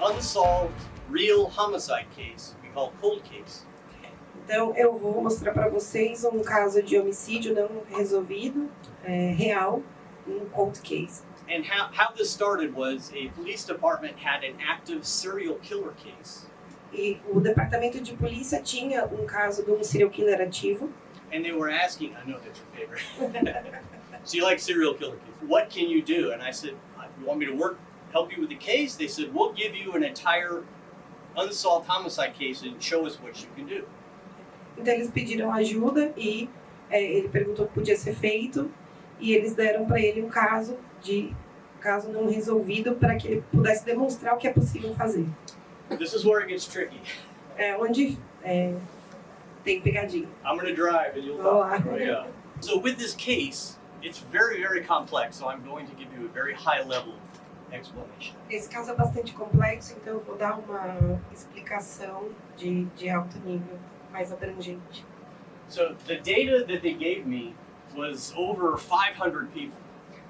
unsolved real homicide case we call cold case. Então, eu vou mostrar para vocês um caso de homicídio não resolvido, real, um cold case. And how this started was a police department had an active serial killer case. E o departamento de polícia tinha um caso de um serial killer ativo. And they were asking, I know that's your favorite. So you like serial killer cases. What can you do? And I said, you want me to help you with the case? They said, we'll give you an entire unsolved homicide case and show us what you can do. Então eles pediram ajuda e ele perguntou o que podia ser feito e eles deram para ele um caso não resolvido para que ele pudesse demonstrar o que é possível fazer. This is where it gets tricky. Onde tem pegadinha. I'm going to drive and you'll talk. Yeah. So with this case, it's very, very complex. So I'm going to give you a very high level explanation. Esse caso é bastante complexo, então eu vou dar uma explicação de alto nível, mais abrangente. So the data that they gave me was over 500 people.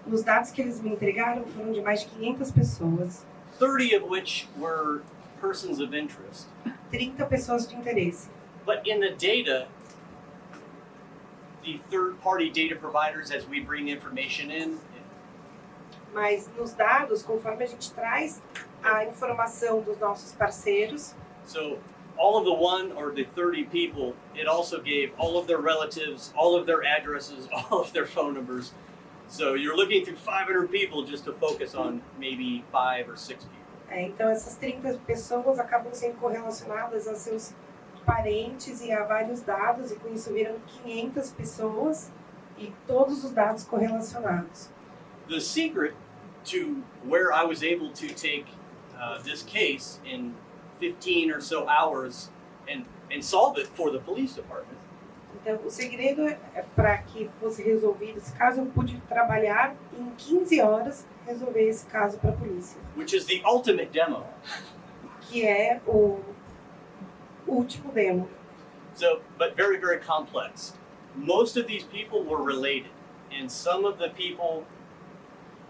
Os dados que eles me entregaram foram de mais de 500 pessoas. 30 of which were persons of interest. 30 pessoas de interesse. But in the data, the third-party data providers, as we bring information in. Mas nos dados, conforme a gente traz a informação dos nossos parceiros. So all of the 1 or the 30 people, it also gave all of their relatives, all of their addresses, all of their phone numbers. So you're looking through 500 people just to focus on maybe 5 or 6 people. Então essas 30 pessoas acabam sendo correlacionadas a seus parentes e a vários dados, e com isso viram 500 pessoas e todos os dados correlacionados. The secret to where I was able to take this case in 15 or so hours and solve it for the police department. Então, o segredo é para que fosse resolvido esse caso, eu pude trabalhar em 15 horas resolver esse caso para a polícia. Which is the ultimate demo. Que é o último demo. So, but very, very complex. Most of these people were related, and some of the people,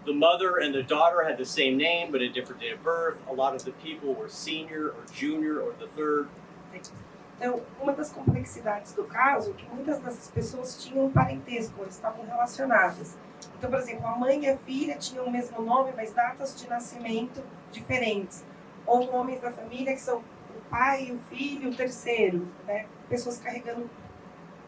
the mother and the daughter had the same name but a different date of birth. A lot of the people were senior or junior or the third. Então, uma das complexidades do caso é que muitas dessas pessoas tinham um parentesco, elas estavam relacionadas. Então, por exemplo, a mãe e a filha tinham o mesmo nome, mas datas de nascimento diferentes. Ou nomes da família que são o pai, o filho, o terceiro, né? Pessoas carregando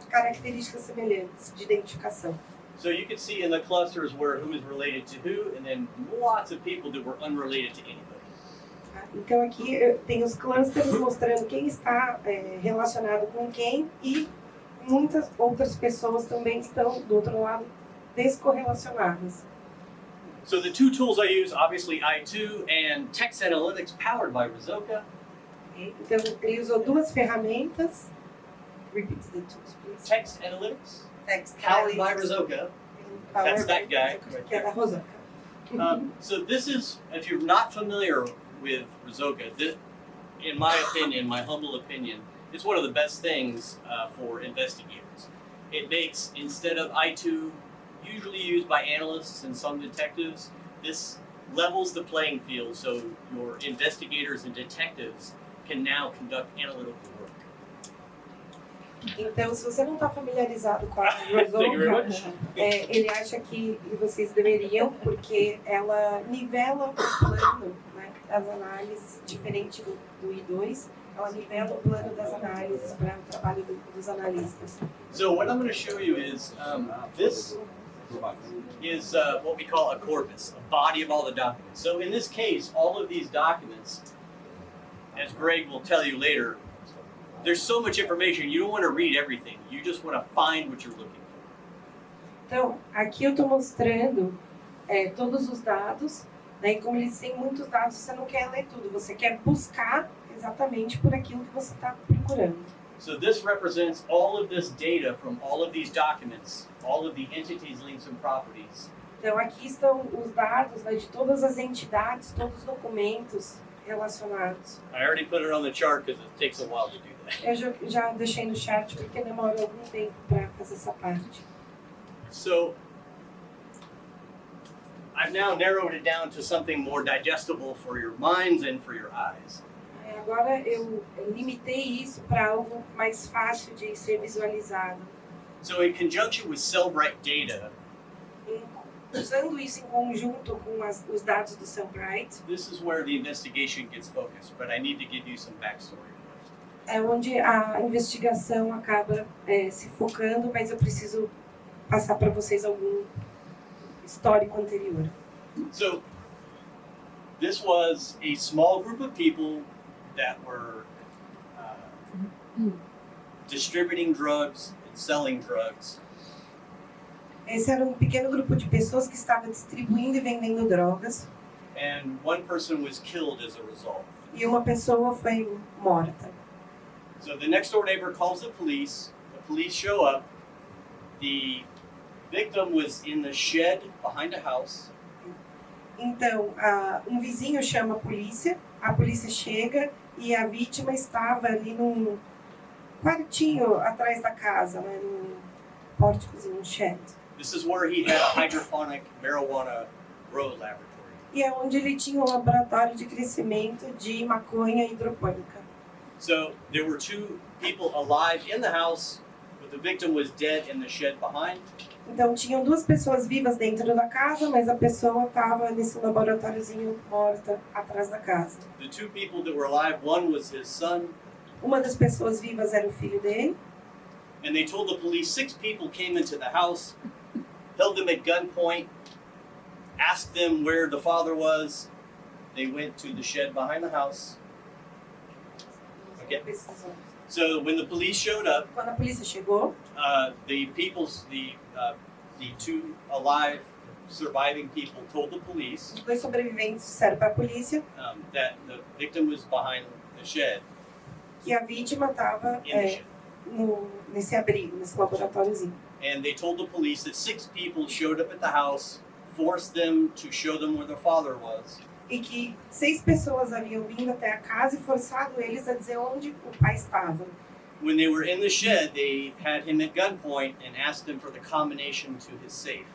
características semelhantes de identificação. So you could see in the clusters where who is related to who, and then lots of people that were unrelated to anybody. Então aqui tem os clusters mostrando quem está relacionado com quem e muitas outras pessoas também estão do outro lado descorrelacionadas. So the two tools I use, obviously I2 and text analytics powered by Rizoka. Então ele usou duas ferramentas. Repeat the tools, please. Text analytics Powered by Rizoka. That's that guy. Que é da Rizoka. So this is, if you're not familiar with Rizoka, this, in my opinion, my humble opinion, it's one of the best things for investigators. It makes, instead of I2, usually used by analysts and some detectives, this levels the playing field so your investigators and detectives can now conduct analytical work. Então, se você não está familiarizado com a Rizoka, ele acha que vocês deveriam, porque ela nivela o plano, né, das análises, diferente do I2, ela nivela o plano das análises para o trabalho dos analistas. So what I'm going to show you is this is what we call a corpus, a body of all the documents. So in this case, all of these documents, as Greg will tell you later, there's so much information, you don't want to read everything. You just want to find what you're looking for. Então, aqui eu estou mostrando todos os dados, né, e como eles têm muitos dados, você não quer ler tudo, você quer buscar exatamente por aquilo que você está procurando. So this represents all of this data from all of these documents, all of the entities, links, and properties. Então, aqui estão os dados, né, de todas as entidades, todos os documentos relacionados. I already put it on the chart because it takes a while to do that. Eu já deixei no chat porque demora algum tempo para fazer essa parte. So I've now narrowed it down to something more digestible for your minds and for your eyes. Agora eu limitei isso para algo mais fácil de ser visualizado. So in conjunction with Cellbrite data, Usando isso em conjunto com os dados do Cellbrite, this is where the investigation gets focused, but I need to give you some backstory first. é onde a investigação acaba se focando, mas eu preciso passar para vocês algum histórico anterior. So this was a small group of people that were distributing drugs and selling drugs. Esse era um pequeno grupo de pessoas que estava distribuindo e vendendo drogas. And one person was killed as a result. E uma pessoa foi morta. So the next door neighbor calls the police show up, the victim was in the shed behind a house. Então, um vizinho chama a polícia chega e a vítima estava ali num quartinho atrás da casa, né, num pórticozinho, um shed. This is where he had a hydroponic marijuana grow laboratory. E é onde ele tinha um laboratório de crescimento de maconha hidropônica. So there were two people alive in the house, but the victim was dead in the shed behind. Então tinham duas pessoas vivas dentro da casa, mas a pessoa estava nesse laboratóriozinho morta atrás da casa. The two people that were alive, one was his son. Uma das pessoas vivas era o filho dele. And they told the police 6 people came into the house, held them at gunpoint, asked them where the father was. They went to the shed behind the house. Okay. So when the police showed up, Quando a polícia chegou, the two alive surviving people told the police os dois sobreviventes disseram para a polícia that the victim was behind the shed. que a vítima estava In the shed. Nesse abrigo, nesse laboratóriozinho. And they told the police that 6 people showed up at the house, forced them to show them where their father was. E que 6 pessoas haviam vindo até a casa e forçado eles a dizer onde o pai estava. When they were in the shed, they had him at gunpoint and asked him for the combination to his safe.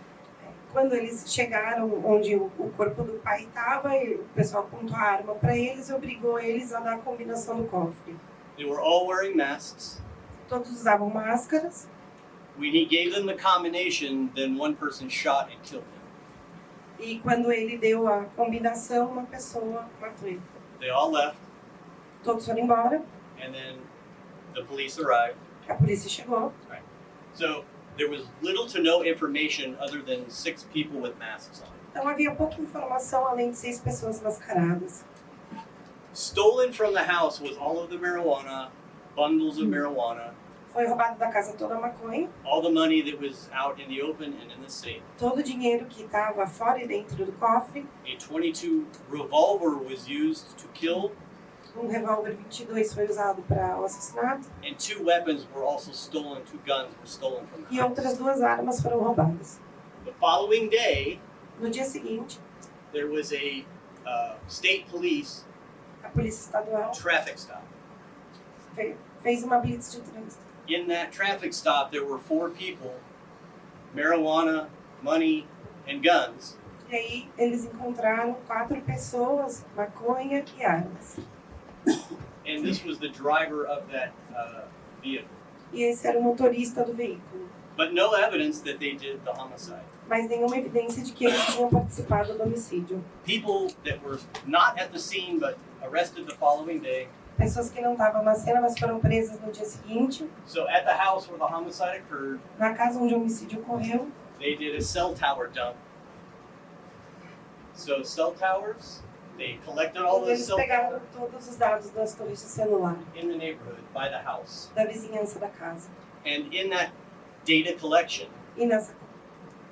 Quando eles chegaram onde o corpo do pai estava, o pessoal apontou a arma para eles e obrigou eles a dar a combinação do cofre. They were all wearing masks. Todos usavam máscaras. When he gave them the combination, then one person shot and killed him. E quando ele deu a combinação, uma pessoa matou ele. They all left, Todos foram embora. and then the police arrived. A polícia chegou. So there was little to no information other than 6 people with masks on. Então havia pouca informação além de 6 pessoas mascaradas. Stolen from the house was all of the marijuana, bundles of marijuana, Foi roubado da casa toda a maconha, all the money that was out in the open and in the safe. todo o dinheiro que estava fora e dentro do cofre. A .22 revolver was used to kill, Um revólver 22 foi usado para o assassinato. and 2 weapons were also stolen. 2 guns were stolen from the E house. outras 2 armas foram roubadas. The following day, No dia seguinte, there was a state police a polícia estadual traffic stop. fez uma blitz de trânsito. In that traffic stop, there were 4 people, marijuana, money, and guns. E aí eles encontraram 4 pessoas, maconha e armas. And this was the driver of that vehicle. E esse era o motorista do veículo. But no evidence that they did the homicide. Mas nenhuma evidência de que eles tinham participado do homicídio. People that were not at the scene but arrested the following day. Pessoas que não estavam na cena, mas foram presas no dia seguinte. So at the house where the homicide occurred, Na casa onde o homicídio ocorreu, they did a cell tower dump. So cell towers, they collected all those eles cell pegaram towers todos os dados das torres de celular in the neighborhood by the house. da vizinhança da casa. And in that data collection, E nessa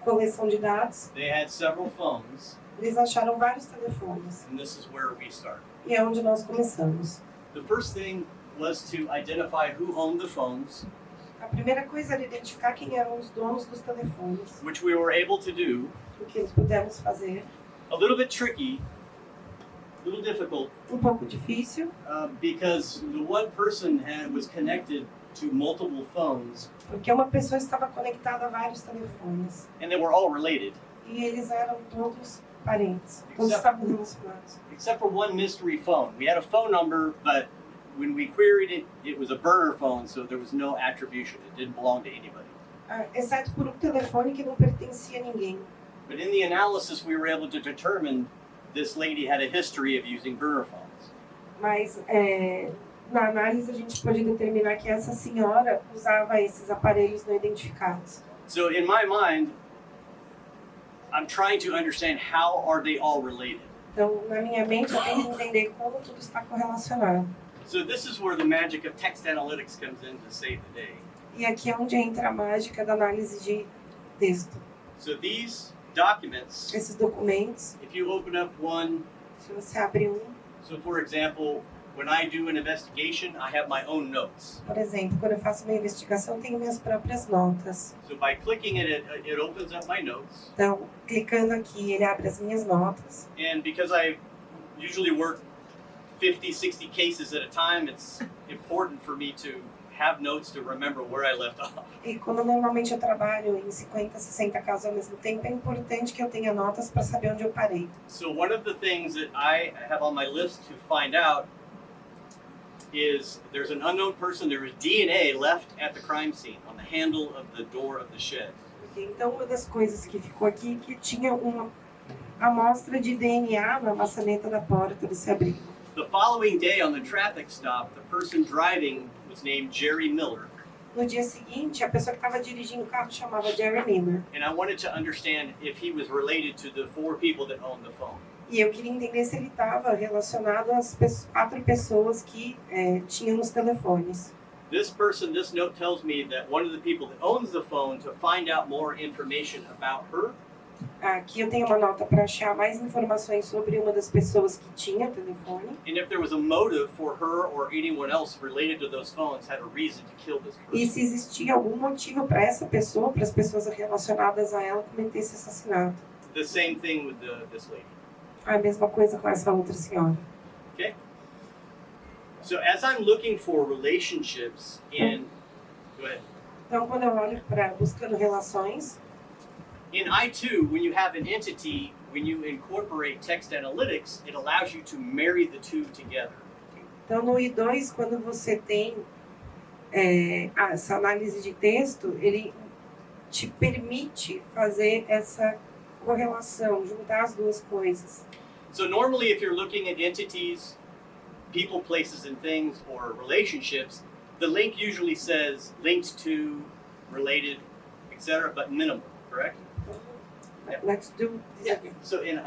coleção de dados, they had several phones, eles acharam vários telefones. and this is where we start. E é onde nós começamos. The first thing was to identify who owned the phones, A primeira coisa era identificar quem eram os donos dos telefones. which we were able to do. O que pudemos fazer. A little bit tricky, a little difficult, Pouco difícil, because the one person was connected to multiple phones, porque uma pessoa estava conectada a vários telefones. and they were all related. e eles eram todos parentes, todos Except- estavam relacionados. Except for one mystery phone. We had a phone number, but when we queried it, it was a burner phone, so there was no attribution. It didn't belong to anybody. Exceto por um telefone que não pertencia a ninguém. But in the analysis, we were able to determine this lady had a history of using burner phones. Mas na análise a gente pode determinar que essa senhora usava esses aparelhos não identificados. So in my mind, I'm trying to understand how are they all related. Então, na minha mente, eu tento entender como tudo está correlacionado. So this is where the magic of text analytics comes in to save the day. E aqui é onde entra a mágica da análise de texto. So these documents, Esses documentos, if you open up one, se você abre so for example, when I do an investigation, I have my own notes. por exemplo, quando eu faço uma investigação, eu tenho minhas próprias notas. So by clicking it opens up my notes. Então, clicando aqui, ele abre as minhas notas. And because I usually work 50, 60 cases at a time, it's important for me to have notes to remember where I left off. E como normalmente eu trabalho em 50, 60 casos ao mesmo tempo, é importante que eu tenha notas para saber onde eu parei. So one of the things that I have on my list to find out is there's an unknown person, there was DNA left at the crime scene on the handle of the door of the shed. Então, uma das coisas que ficou aqui é que tinha uma amostra de DNA na maçaneta da porta desse abrigo. The following day on the traffic stop, the person driving was named Jerry Miller. No dia seguinte, a pessoa que estava dirigindo o carro chamava Jerry Miller. And I wanted to understand if he was related to the 4 people that owned the phone. E eu queria entender se ele estava relacionado às 4 pessoas que tinham os telefones. This note tells me that one of the people that owns the phone, to find out more information about her, Aqui eu tenho uma nota para achar mais informações sobre uma das pessoas que tinha o telefone. and if there was a motive for her or anyone else related to those phones, had a reason to kill this E person. se existia algum motivo para essa pessoa, para as pessoas relacionadas a ela, cometer esse assassinato. The same thing with this lady. A mesma coisa com essa outra senhora. Okay? So as I'm looking for relationships in, go ahead. Então, quando eu olho para buscando relações, In I2, when you have an entity, when you incorporate text analytics, it allows you to marry the two together. então no I2, quando você tem essa análise de texto, ele te permite fazer essa correlação, juntar as duas coisas. So normally if you're looking at entities, people, places, and things, or relationships, the link usually says linked to, related, etc., but minimal, correct? Let's do this again. So in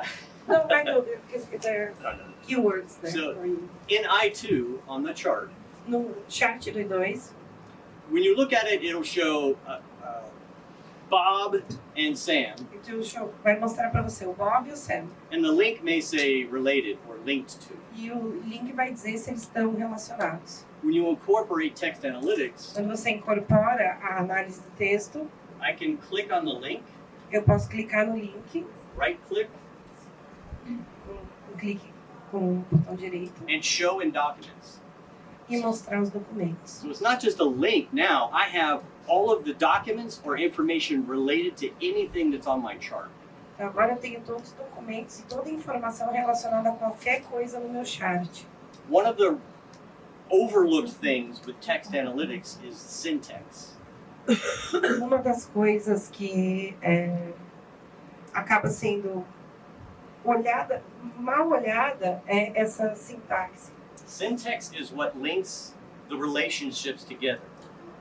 No, I know, because there are keywords there So- for you. in I2 on the chart, No chat do I2, when you look at it, it'll show Bob and Sam, vai mostrar para você o Bob e o Sam. and the link may say related or linked to. E o link vai dizer se eles estão relacionados. When you incorporate text analytics, Quando você incorpora a análise do texto, I can click on the link, eu posso clicar no link, right click, um clique com o botão direito, and show in documents. e mostrar os documentos. So it's not just a link. Now I have all of the documents or information related to anything that's on my chart. Então agora eu tenho todos os documentos e toda a informação relacionada a qualquer coisa no meu chart. One of the overlooked things with text analytics is syntax. Uma das coisas que acaba sendo mal olhada é essa sintaxe. Syntax is what links the relationships together.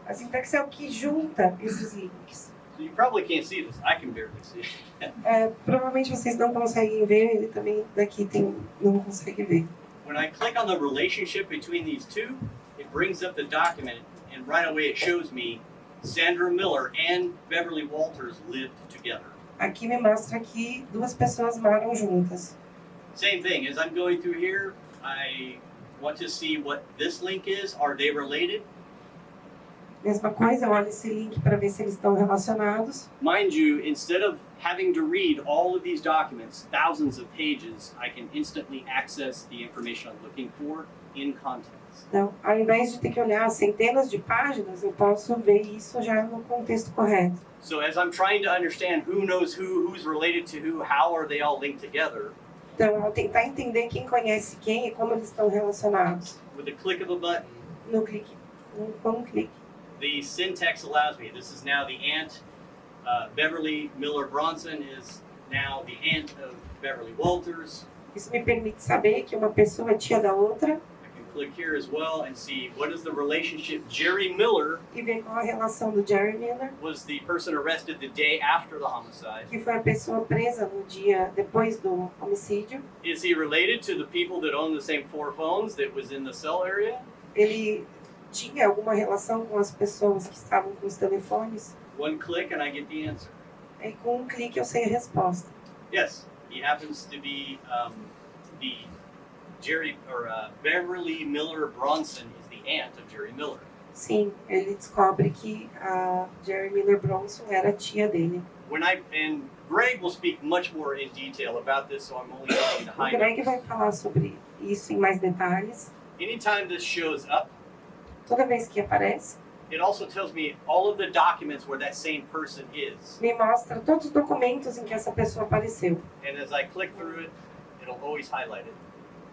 A sintaxe é o que junta esses links. So you probably can't see this. I can barely see it. Provavelmente vocês não conseguem ver, ele também daqui não consegue ver. When I click on the relationship between these two, it brings up the document, and right away it shows me Sandra Miller and Beverly Walters lived together. Aqui me mostra que 2 pessoas moram juntas. Same thing, as I'm going through here, I want to see what this link is. Are they related? Mesma coisa, eu olho esse link para ver se eles estão relacionados. Mind you, instead of having to read all of these documents, thousands of pages, I can instantly access the information I'm looking for in context. Então, ao invés de ter que olhar centenas de páginas, eu posso ver isso já no contexto correto. So as I'm trying to understand who knows who, who's related to who, how are they all linked together, Então, ao tentar entender quem conhece quem e como eles estão relacionados, with a click of a button, com um clique. the syntax allows me. This is now the aunt. Beverly Miller Bronson is now the aunt of Beverly Walters. Isso me permite saber que uma pessoa é tia da outra I can click here as well and see what is the relationship. Jerry Miller e ver qual a relação do Jerry Miller, was the person arrested the day after the homicide. que foi a pessoa presa no dia depois do homicídio. Is he related to the people that own the same 4 phones that was in the cell area? Ele tinha alguma relação com as pessoas que estavam com os telefones? One click and I get the answer. E com um clique eu sei a resposta. Yes, he happens to be the Beverly Miller Bronson is the aunt of Jerry Miller. Sim, ele descobre que a Jerry Miller Bronson era a tia dele. And Greg will speak much more in detail about this, so I'm only going to O highlight. Greg vai falar sobre isso em mais detalhes. Anytime this shows up, Toda vez que aparece, it also tells me all of the documents where that same person is. me mostra todos os documentos em que essa pessoa apareceu. And as I click through it, it'll always highlight it.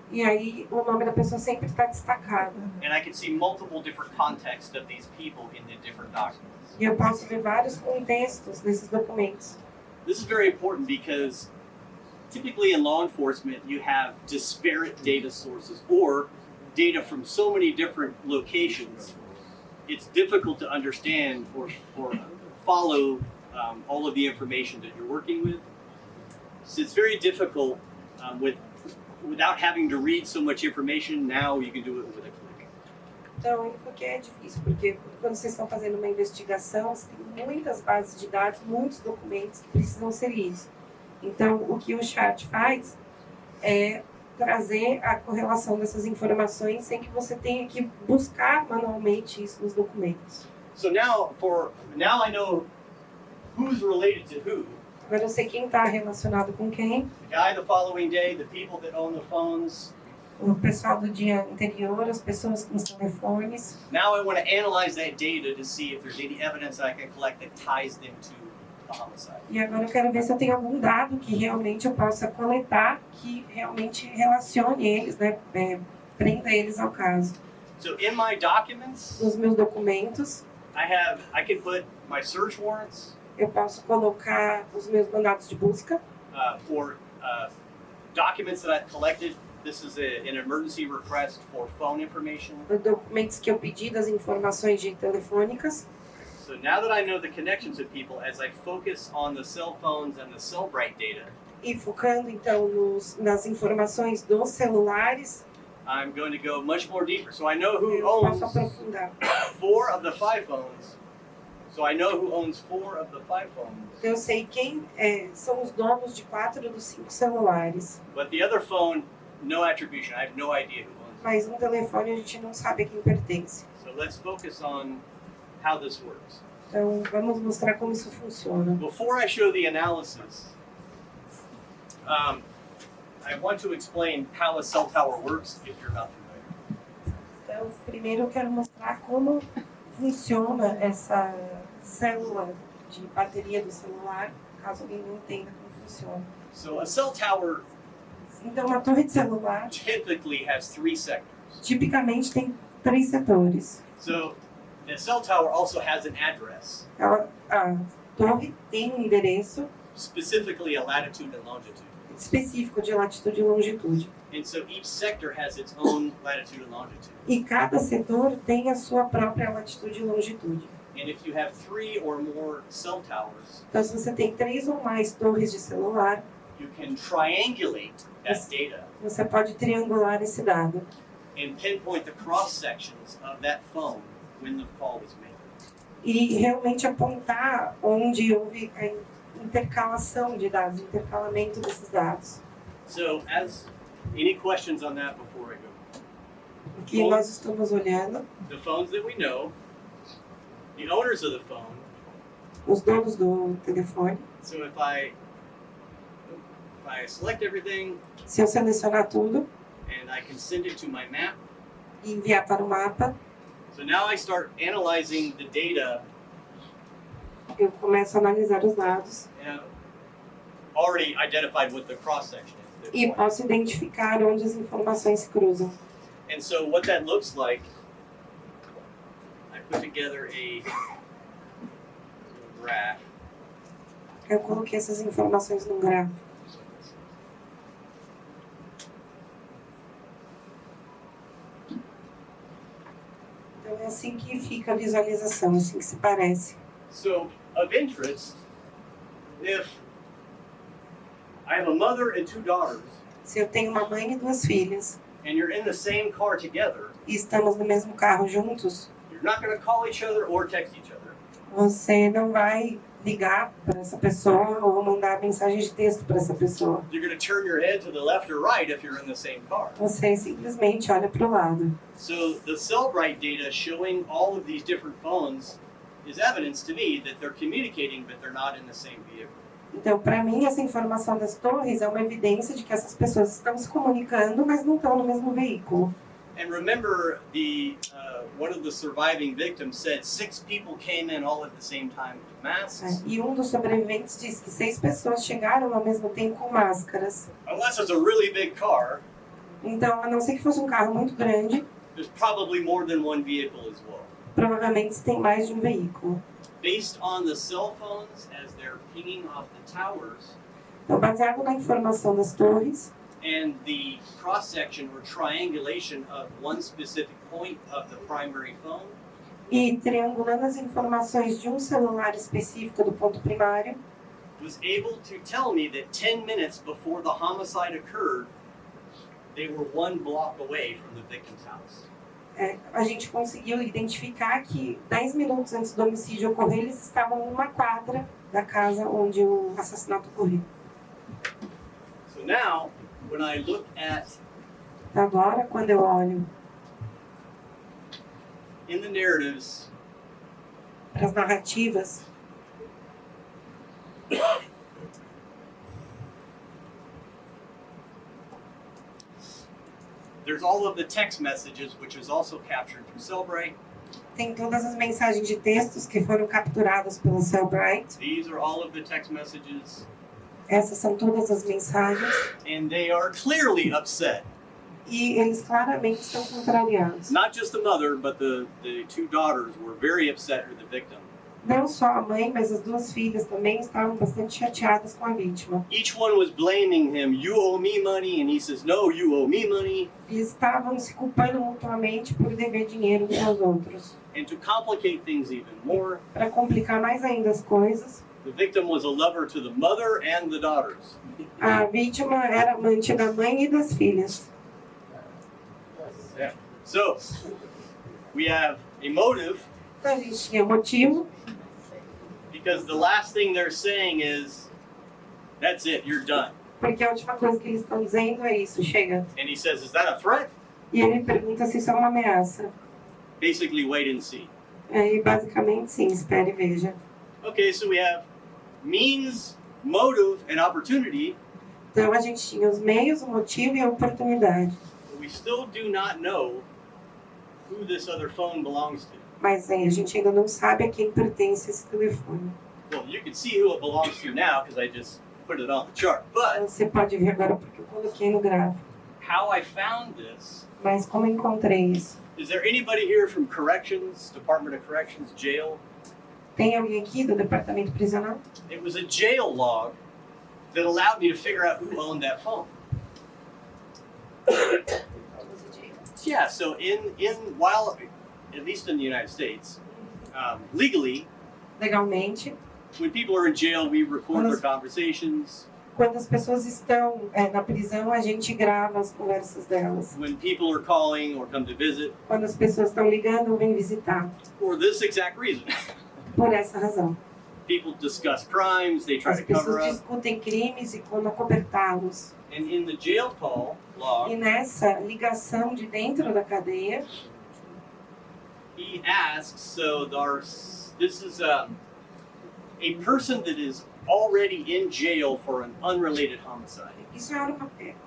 E aí o nome da pessoa sempre está destacado. And I can see multiple different contexts of these people in the different documents. E eu posso ver vários contextos desses documentos. This is very important because typically in law enforcement you have disparate data sources or data from so many different locations. It's difficult to understand or follow all of the information that you're working with. So it's very difficult without having to read so much information. Now you can do it with a click. Então, porque é difícil, porque quando vocês estão fazendo uma investigação, você tem muitas bases de dados, muitos documentos que precisam ser lidos. Então, o que o chat faz é trazer a correlação dessas informações sem que você tenha que buscar manualmente isso nos documentos. So now I know who's related to who. Agora eu sei quem está relacionado com quem, The guy the following day, the people that own the phones. o pessoal do dia anterior, as pessoas com os telefones. Now I want to analyze that data to see if there's any evidence I can collect that ties them to the homicide. E agora eu quero ver se eu tenho algum dado que realmente eu possa coletar, que realmente relacione eles, né, prenda eles ao caso. So in my documents, Nos meus documentos, I can put my search warrants eu posso colocar os meus mandados de busca, for documents that I've collected. This is an emergency request for phone information. os documentos que eu pedi das informações de telefônicas. So now that I know the connections of people, as I focus on the cell phones and the Cellbrite data, E focando então nas informações dos celulares, I'm going to go much more deeper. So I know who eu posso owns aprofundar. 4 of the 5 phones. So I know who owns 4 of the 5 phones. Então eu sei quem são os donos de 4 dos 5 celulares. But the other phone, no attribution. I have no idea who owns it. Mas um telefone a gente não sabe a quem pertence. So let's focus on how this works. Então vamos mostrar como isso funciona. Before I show the analysis, I want to explain how a cell tower works if you're not familiar. Então primeiro eu quero mostrar como funciona essa célula de bateria do celular, caso alguém não entenda como funciona. So a cell tower Então uma torre de celular typically has 3 sectors. tipicamente tem 3 setores. So the cell tower also has an address, A torre tem um endereço specifically a latitude and longitude. específico de latitude e longitude. And so each sector has its own latitude and longitude. E cada setor tem a sua própria latitude e longitude. And if you have 3 or more cell towers, Então, se você tem 3 ou mais torres de celular, you can triangulate that data você pode triangular esse dado and pinpoint the cross sections of that phone when the call was made. e realmente apontar onde houve a intercalação de dados, intercalamento desses dados. So, any questions on that before I go? O que nós estamos olhando, The phones that we know, the owners of the phone. os donos do telefone. So if I select everything Se eu selecionar tudo and I can send it to my map, e enviar para o mapa, so now I start analyzing the data eu começo a analisar os dados and already identified what the cross section is. e posso identificar onde as informações se cruzam. And so what that looks like, I put together a graph. Eu coloquei essas informações num gráfico. Então é assim que fica a visualização, assim que se parece. So of interest, if I have a mother and 2 daughters, Se eu tenho uma mãe e 2 filhas and you're in the same car together, e estamos no mesmo carro juntos, you're not going to call each other or text each other. você não vai ligar para essa pessoa ou mandar mensagem de texto para essa pessoa. You're going to turn your head to the left or right if you're in the same car. Você simplesmente olha para o lado. So the Cellbrite data showing all of these different phones is evidence to me that they're communicating, but they're not in the same vehicle. Então, para mim, essa informação das torres é uma evidência de que essas pessoas estão se comunicando, mas não estão no mesmo veículo. And remember, one of the surviving victims said 6 people came in all at the same time with masks. E um dos sobreviventes disse que 6 pessoas chegaram ao mesmo tempo com máscaras. Unless it's a really big car, Então, a não ser que fosse um carro muito grande, there's probably more than one vehicle as well. provavelmente tem mais de um veículo. Based on the cell phones as they're pinging off the towers Então, baseado na informação das torres and the cross-section or triangulation of one specific point of the primary phone, e triangulando as informações de um celular específico do ponto primário, was able to tell me that 10 minutes before the homicide occurred, they were 1 block away from the victim's house. a gente conseguiu identificar que 10 minutos antes do homicídio ocorrer, eles estavam em uma quadra da casa onde o assassinato ocorreu. So now, when I look at Agora, quando eu olho in the narratives, para as narrativas, there's all of the text messages, which is also captured through Cellbrite. tem todas as mensagens de textos que foram capturadas pelo Cellbrite. These are all of the text messages, Essas são todas as mensagens. and they are clearly upset. E eles claramente estão contrariados. Not just the mother, but the 2 daughters were very upset with the victim. Não só a mãe, mas as 2 filhas também estavam bastante chateadas com a vítima. Each one was blaming him. You owe me money, and he says, no, you owe me money. Eles estavam se culpando mutuamente por dever dinheiro uns aos outros. And to complicate things even more, Para complicar mais ainda as coisas, the victim was a lover to the mother and the daughters. a vítima era amante da mãe e das filhas. So, we have a motive, Então a gente tinha motivo, because the last thing they're saying is, that's it, you're done. porque a última coisa que eles estão dizendo é isso, chega. And he says, is that a threat? E ele pergunta se isso é uma ameaça. Basically, wait and see. E basicamente sim, espere e veja. Okay, so we have means, motive, and opportunity, Então a gente tinha os meios, o motivo e a oportunidade. but we still do not know who this other phone belongs to. Mas aí a gente ainda não sabe a quem pertence esse telefone. Well, you can see who it belongs to now because I just put it on the chart. But Você pode ver agora porque eu coloquei no gráfico. how I found this, Mas como eu encontrei isso? is there anybody here from corrections, Department of Corrections, jail? Tem alguém aqui do departamento prisional? It was a jail log that allowed me to figure out who owned that phone. Yeah, so while, at least in the United States, legally, Legalmente, when people are in jail, we record their conversations. quando as pessoas estão na prisão, a gente grava as conversas delas. When people are calling or come to visit, Quando as pessoas estão ligando ou vêm visitar. for this exact reason. Por essa razão. People discuss crimes, they try As to cover pessoas up. discutem crimes e como acobertá-los. And in the jail call E log, nessa ligação de dentro da cadeia, he asks, so This is a person that is already in jail for an unrelated homicide. Isso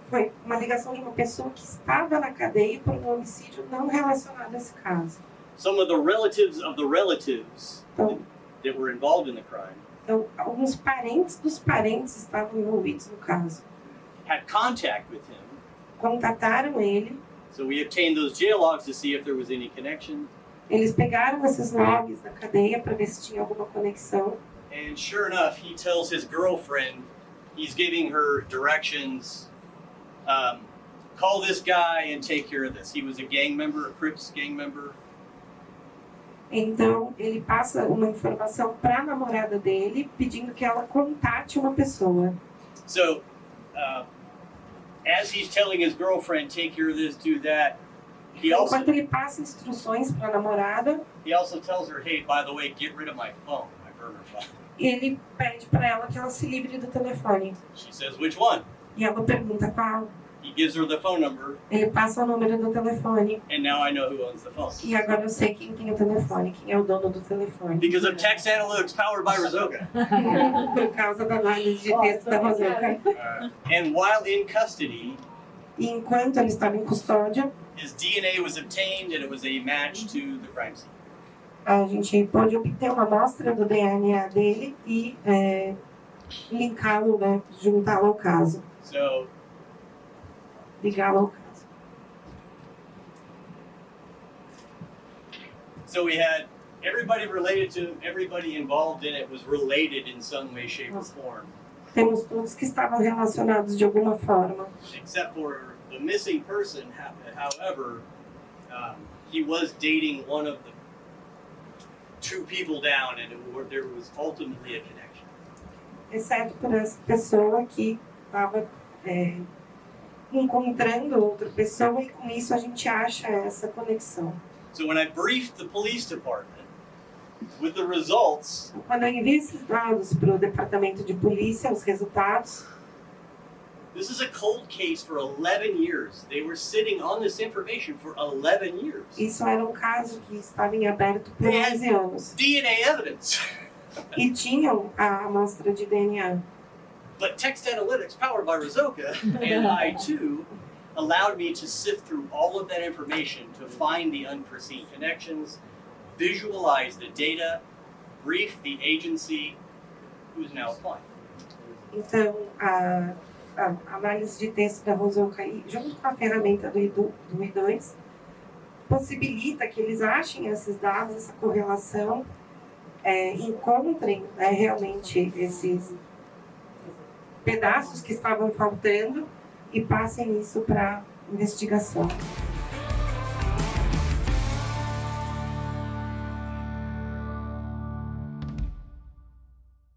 foi uma ligação de uma pessoa que estava na cadeia por um homicídio não relacionado a esse caso. Some of the relatives of the relatives that were involved in the crime Então, alguns parentes dos parentes estavam envolvidos no caso. had contact with him. Contataram ele. So we obtained those jail logs to see if there was any connection. Eles pegaram esses logs da cadeia para ver se tinha alguma conexão. And sure enough, he tells his girlfriend, he's giving her directions, call this guy and take care of this. He was a gang member, a Crips gang member. Então, ele passa uma informação para a namorada dele, pedindo que ela contate uma pessoa. So, as he's telling his girlfriend, take care of this, do that, Enquanto ele passa instruções para a namorada, he also tells her, hey, by the way, get rid of my phone, my burner phone. Ele pede para ela que ela se livre do telefone. She says, which one? E ela pergunta qual. He gives her the phone number. Ele passa o número do telefone. And now I know who owns the phone. E agora eu sei quem tem o telefone, quem é o dono do telefone. Because of text analytics powered by Rizoka. Por causa da análise de texto da Rizoka. And while in custody, E enquanto ele estava em custódia, his DNA was obtained and it was a match to the crime scene. a gente pôde obter uma amostra do DNA dele e linká-lo, né, juntá-lo ao caso. So, Ligá-lo ao caso. so we had everybody related to everybody involved in it was related in some way, shape, or form. Temos todos que estavam relacionados de alguma forma. Except for the missing person, however, he was dating one of the two people down, and there was ultimately a connection. Exceto por essa pessoa que estava encontrando outra pessoa, e com isso a gente acha essa conexão. So when I briefed the police department with the results, Quando eu envio esses dados para o departamento de polícia, os resultados, this is a cold case for 11 years. They were sitting on this information for 11 years. isso era um caso que estava em aberto por 11 anos. DNA evidence. E tinham a amostra de DNA. But text analytics powered by Rizoka and I too allowed me to sift through all of that information to find the unforeseen connections, visualize the data, brief the agency who's now applying. Então, a análise de texto da Rizoka, junto com a ferramenta do I2, possibilita que eles achem esses dados, essa correlação, encontrem realmente esses pedaços que estavam faltando e passem isso para investigação.